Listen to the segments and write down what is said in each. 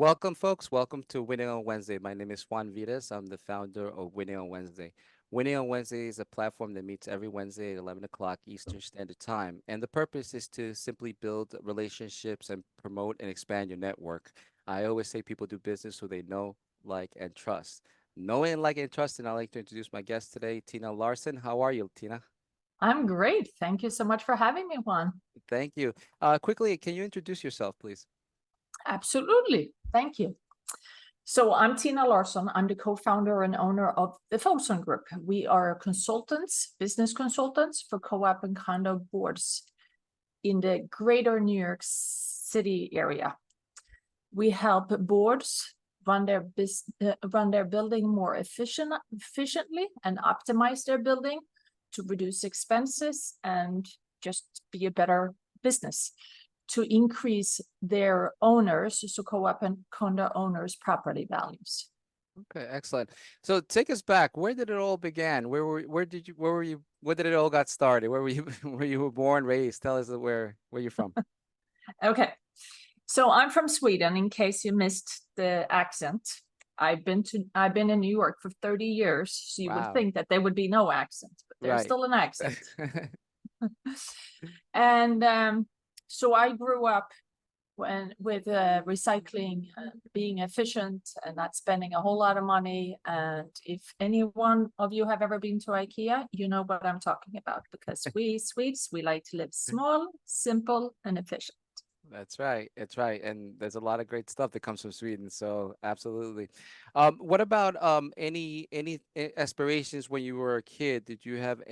Welcome, folks. Welcome to Winning on Wednesday. My name is Juan Vides. I'm the founder of Winning on Wednesday. Winning on Wednesday is a platform that meets every Wednesday at 11 o'clock Eastern Standard Time. And the purpose is to simply build relationships and promote and expand your network. I always say people do business who they know, like, and trust. Knowing, like, and trusting, I'd like to introduce my guest today, Tina Larsson. How are you, Tina? I'm great. Thank you so much for having me, Juan. Thank you. Quickly, can you introduce yourself, please? Absolutely. Thank you. So I'm Tina Larsson. I'm the co-founder and owner of the Folson Group. We are consultants, business consultants for co-op and condo boards in the greater New York City area. We help boards run their building more efficiently and optimize their building to reduce expenses and just be a better business, to increase their owners, so co-op and condo owners' property values. Okay, excellent. So take us back. Where did it all begin? Where did it all got started? Where were you, where you were born, raised? Tell us where you're from. Okay, so I'm from Sweden, in case you missed the accent. I've been in New York for 30 years, so you would Wow. think that there would be no accent, but there's Right. still an accent. And so I grew up with recycling, being efficient and not spending a whole lot of money. And if any one of you have ever been to IKEA, you know what I'm talking about, because we Swedes, we like to live small, simple, and efficient. That's right. That's right. And there's a lot of great stuff that comes from Sweden. So absolutely. What about any aspirations when you were a kid? Did you have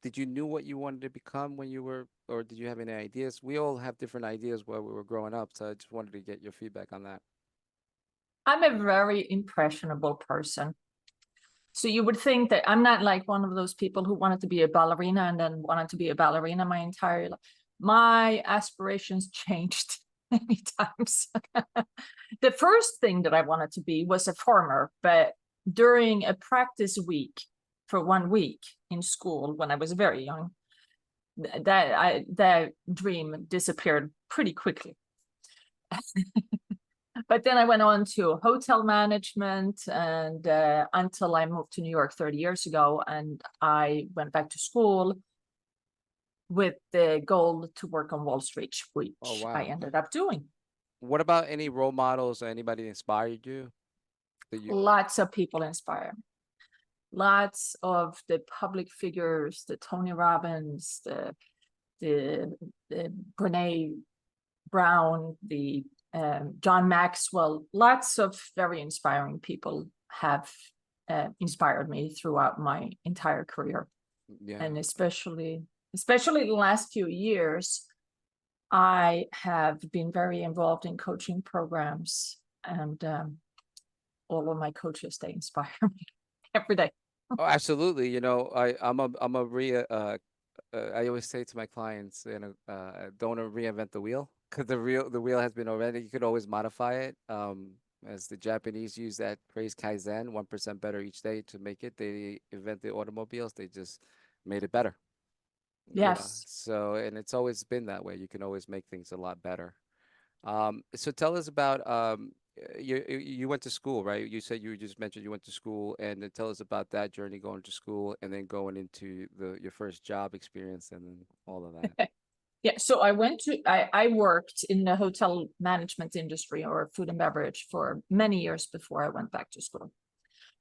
did you knew what you wanted to become when you were, or did you have any ideas? We all have different ideas while we were growing up, so I just wanted to get your feedback on that. I'm a very impressionable person. So you would think that I'm not like one of those people who wanted to be a ballerina and then wanted to be a ballerina my entire life. My aspirations changed many times. The first thing that I wanted to be was a farmer, but during a practice week for 1 week in school when I was very young, that dream disappeared pretty quickly. But then I went on to hotel management, and until I moved to New York 30 years ago, and I went back to school with the goal to work on Wall Street, Oh, which I wow. ended up doing. What about any role models or anybody that inspired you that you Lots of people inspire me. Lots of the public figures, the Tony Robbins, the Brene Brown, the John Maxwell, lots of very inspiring people have inspired me throughout my entire career. yeah. And especially the last few years, I have been very involved in coaching programs, and all of my coaches, they inspire me every day. Oh, absolutely. You know, I'm a I always say to my clients, don't reinvent the wheel, because the wheel has been already. You could always modify it. As the Japanese use that phrase Kaizen, 1% better each day to make it. They invent the automobiles. They just made it better. Yes. So, and it's always been that way. You can always make things a lot better. So tell us about you went to school, right? You said you just mentioned you went to school, and then tell us about that journey going to school and then going into your first job experience and then all of that. Yeah, so I worked in the hotel management industry or food and beverage for many years before I went back to school.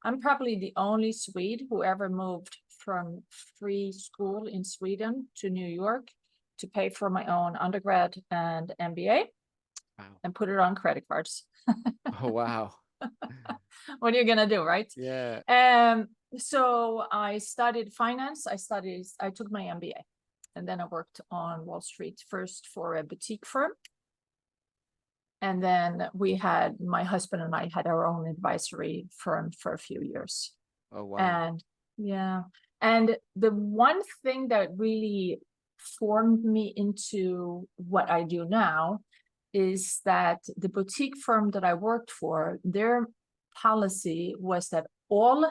I'm probably the only Swede who ever moved from free school in Sweden to New York to pay for my own undergrad and MBA Wow. and put it on credit cards. Oh, wow. What are you gonna do, right? Yeah. So I studied finance. I took my MBA, and then I worked on Wall Street, first for a boutique firm. And then my husband and I had our own advisory firm for a few years. Oh, wow. And yeah, and the one thing that really formed me into what I do now is that the boutique firm that I worked for, their policy was that all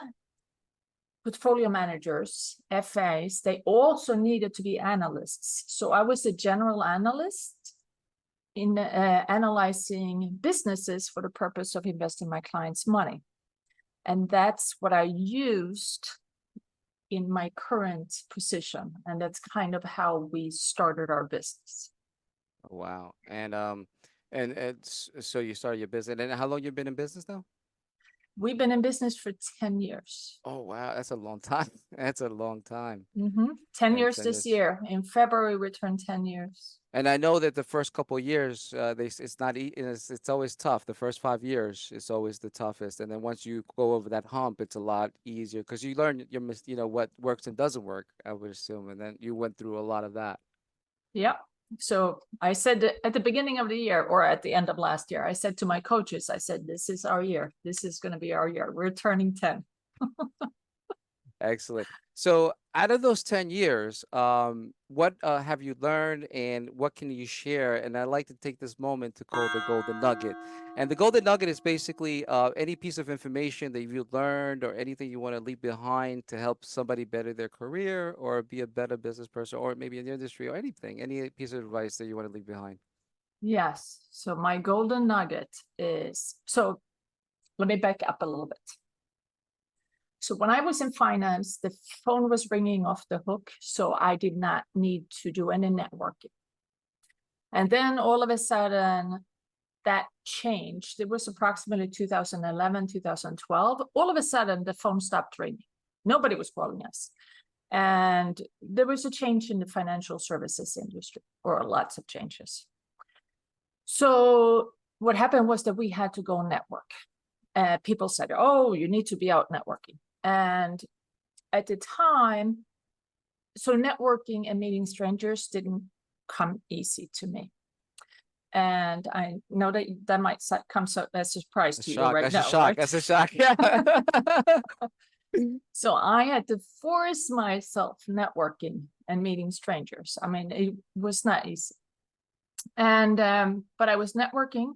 portfolio managers, FAs, they also needed to be analysts. So I was a general analyst in analyzing businesses for the purpose of investing my clients' money. And that's what I used in my current position. And that's kind of how we started our business. Wow. And so you started your business. And how long you been in business now? We've been in business for 10 years. Oh, wow. That's a long time. That's a long time. 10 And years 10 this years. year. In February, we turned 10 years. And I know that the first couple of years, it's not it's always tough. The first 5 years is always the toughest, and then once you go over that hump, it's a lot easier because you learn what works and doesn't work. I would assume, and then you went through a lot of that. Yeah. So I said at the beginning of the year or at the end of last year, I said to my coaches, I said, this is our year. This is going to be our year. We're turning 10. Excellent. So out of those 10 years, what have you learned and what can you share? And I'd like to take this moment to call the golden nugget. And the golden nugget is basically any piece of information that you've learned or anything you want to leave behind to help somebody better their career or be a better business person or maybe in the industry or anything, any piece of advice that you want to leave behind. Yes. So my golden nugget is, so let me back up a little bit. So when I was in finance, the phone was ringing off the hook, so I did not need to do any networking. And then all of a sudden, that changed. It was approximately 2011, 2012. All of a sudden, the phone stopped ringing. Nobody was calling us. And there was a change in the financial services industry, or lots of changes. So what happened was that we had to go network. People said, oh, you need to be out networking. And at the time, so networking and meeting strangers didn't come easy to me. And I know that that might come as a surprise to you right now. Right? That's a shock. Yeah. So I had to force myself networking and meeting strangers. I mean, it was not easy. And but I was networking.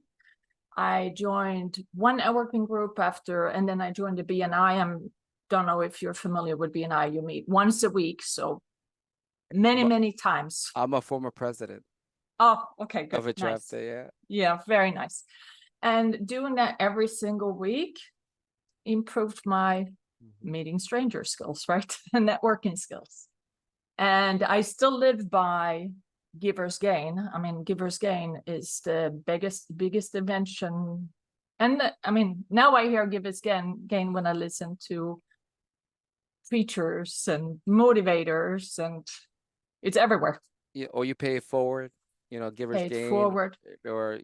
I joined one networking group after, and then I joined the BNI. Don't know if you're familiar with BNI. You meet once a week, so many times. I'm a former president. Oh, okay, good. Of a Nice. chapter, yeah. Yeah, very nice. And doing that every single week improved my meeting stranger skills, right? And networking skills. And I still live by giver's gain. I mean, giver's gain is the biggest invention. And I mean, now I hear giver's gain when I listen to preachers and motivators, and it's everywhere. Yeah, or you pay it forward, giver's Pay it gain, forward. or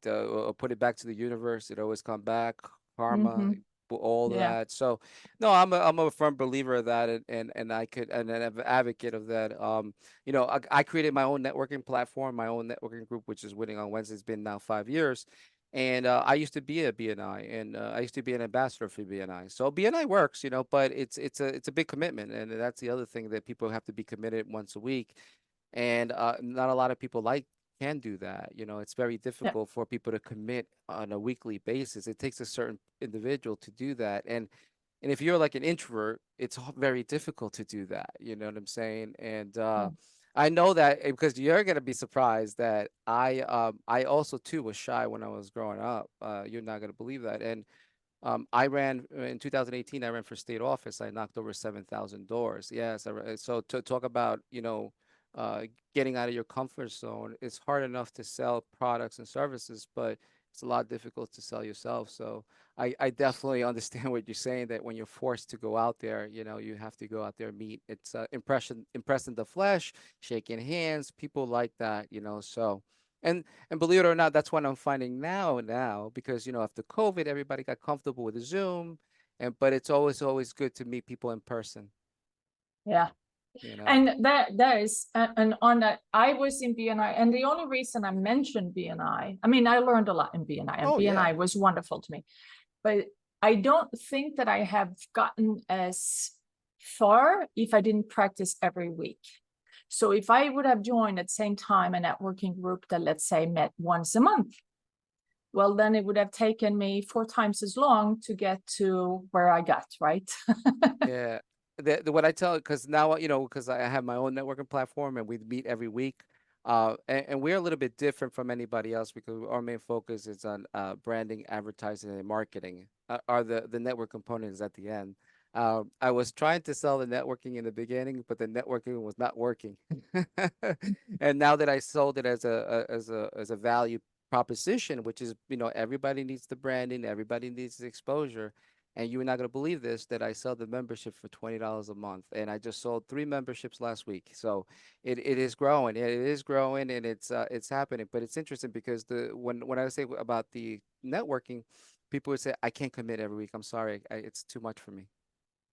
or put it back to the universe. It always come back, karma, all Yeah. that. So, no, I'm a firm believer of that, and an advocate of that. I created my own networking platform, my own networking group, which is Winning on Wednesday. It's been now 5 years. And I used to be a BNI, and I used to be an ambassador for BNI. So BNI works, but it's a big commitment, and that's the other thing that people have to be committed once a week, and not a lot of people can do that. It's very difficult for people to commit on a weekly basis. It takes a certain individual to do that, and if you're like an introvert, it's very difficult to do that. You know what I'm saying? And I know that because you're gonna be surprised that I also too was shy when I was growing up. You're not gonna believe that. And I ran in 2018. I ran for state office. I knocked over 7,000 doors. Yes. So to talk about getting out of your comfort zone, it's hard enough to sell products and services, but it's a lot difficult to sell yourself. So I definitely understand what you're saying, that when you're forced to go out there, you have to go out there and meet. It's impressing the flesh, shaking hands, people like that, so. And believe it or not, that's what I'm finding now, because, after COVID, everybody got comfortable with Zoom, but it's always good to meet people in person. Yeah. And that is, and on that, I was in BNI, and the only reason I mentioned BNI, I mean, I learned a lot in BNI, and BNI was wonderful to me, but I don't think that I have gotten as far if I didn't practice every week. So if I would have joined at the same time a networking group that, let's say, met once a month, well, then it would have taken me 4 times as long to get to where I got, right? Yeah. What I tell, because now, because I have my own networking platform and we meet every week. And we're a little bit different from anybody else because our main focus is on branding, advertising, and marketing. Are the network components at the end. I was trying to sell the networking in the beginning, but the networking was not working. And now that I sold it as a value proposition, which is, everybody needs the branding, everybody needs the exposure. And you're not gonna believe this, that I sell the membership for $20 a month, and I just sold 3 memberships last week. So it is growing. It is growing, and it's happening. But it's interesting because when I say about the networking, people would say I can't commit every week. I'm sorry, it's too much for me.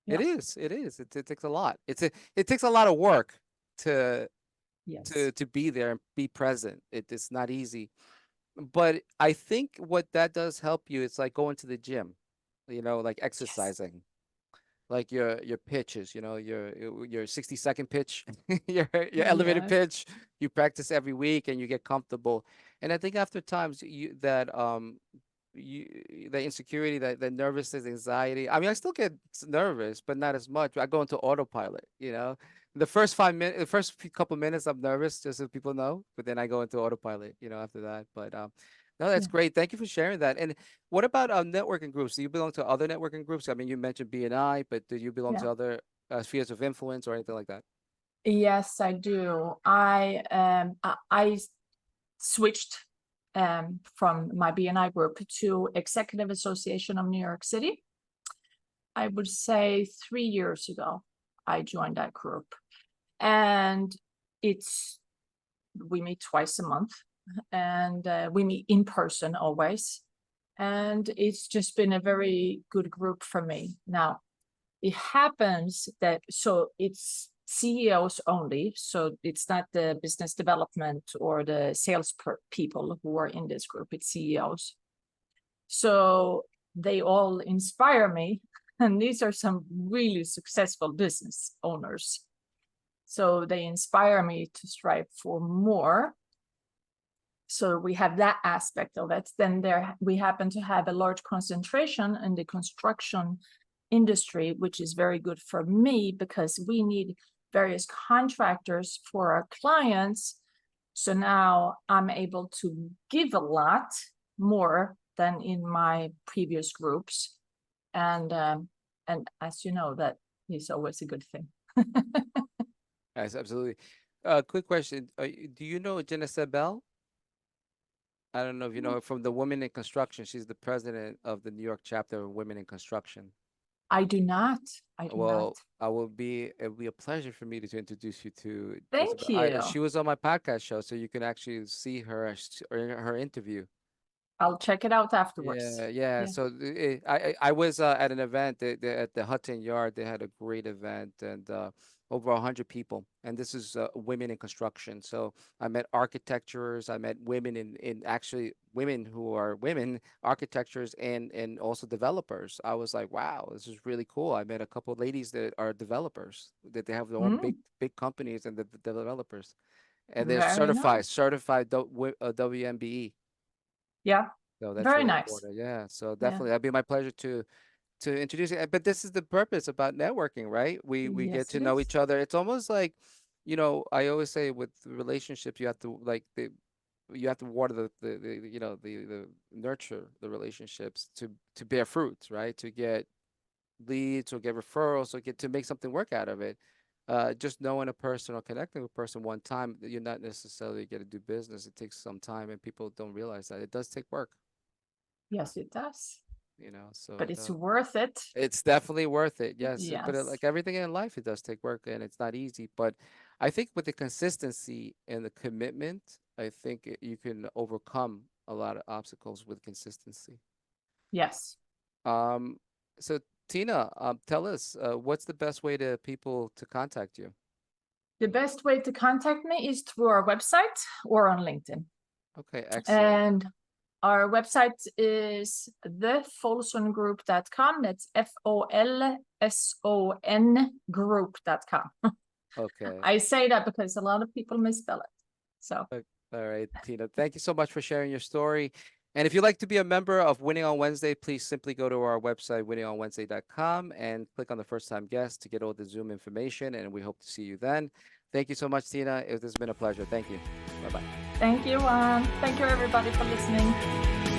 It Yeah. is. It is. It takes a lot. It takes a lot of work to Yes. to be there and be present. It's not easy. But I think what that does help you, it's like going to the gym, like Yes. exercising, like your pitches, your 60-second pitch, your elevator Yes. pitch. You practice every week and you get comfortable. And I think after times the insecurity, that nervousness, anxiety. I mean, I still get nervous, but not as much. I go into autopilot. The first 5 minutes, the first couple minutes, I'm nervous, just so people know, but then I go into autopilot, after that. But no, that's Yeah. great. Thank you for sharing that. And what about networking groups? Do you belong to other networking groups? I mean, you mentioned BNI, but do you belong Yeah. to other spheres of influence or anything like that? Yes, I do. I switched from my BNI group to Executive Association of New York City. I would say 3 years ago, I joined that group. And it's we meet twice a month, and we meet in person always. And it's just been a very good group for me. Now, it happens that it's CEOs only, so it's not the business development or the sales people who are in this group, it's CEOs. So they all inspire me, and these are some really successful business owners. So they inspire me to strive for more. So we have that aspect of it. Then we happen to have a large concentration in the construction industry, which is very good for me because we need various contractors for our clients. So now I'm able to give a lot more than in my previous groups. And as you know, that is always a good thing. Yes, absolutely. Quick question. Do you know Jenna Bell? I don't know if you know her from the Women in Construction. She's the president of the New York chapter of Women in Construction. I do not. I do not. Well, it'll be a pleasure for me to introduce you to Thank Jezebel. She you. was on my podcast show, so you can actually see or her interview. I'll check it out afterwards. Yeah, yeah. Yeah. So I was at an event at the Hudson Yard. They had a great event and over 100 people. And this is women in construction. So I met architectures. I met women in actually women who are women architectures and also developers. I was like, wow, this is really cool. I met a couple of ladies that are developers that they have their own Mm, big companies and the developers, and they're very nice. certified WMBE. Yeah. So that's Very really nice. important. Yeah. So Yeah. definitely, that'd be my pleasure to introduce you. But this is the purpose about networking, right? We get Yes, to it know is. each other. It's almost like, I always say with relationships, you have to you have to water the nurture the relationships to bear fruits, right? To get leads or get referrals or get to make something work out of it. Just knowing a person or connecting with a person one time, you're not necessarily going to do business. It takes some time, and people don't realize that it does take work. Yes, it does. So But it's worth it. it's definitely worth it. Yes, but Yes. like everything in life, it does take work and it's not easy. But I think with the consistency and the commitment, I think you can overcome a lot of obstacles with consistency. Yes. Um, so Tina, tell us, what's the best way to people to contact you? The best way to contact me is through our website or on LinkedIn. Okay, excellent. And our website is thefolsongroup.com. That's FOLSON group.com. Okay. I say that because a lot of people misspell it. So All right, Tina. Thank you so much for sharing your story. And if you'd like to be a member of Winning on Wednesday, please simply go to our website, winningonwednesday.com, and click on the first time guest to get all the Zoom information. And we hope to see you then. Thank you so much, Tina. It has been a pleasure. Thank you. Bye bye. Thank you, Juan. Thank you, everybody, for listening.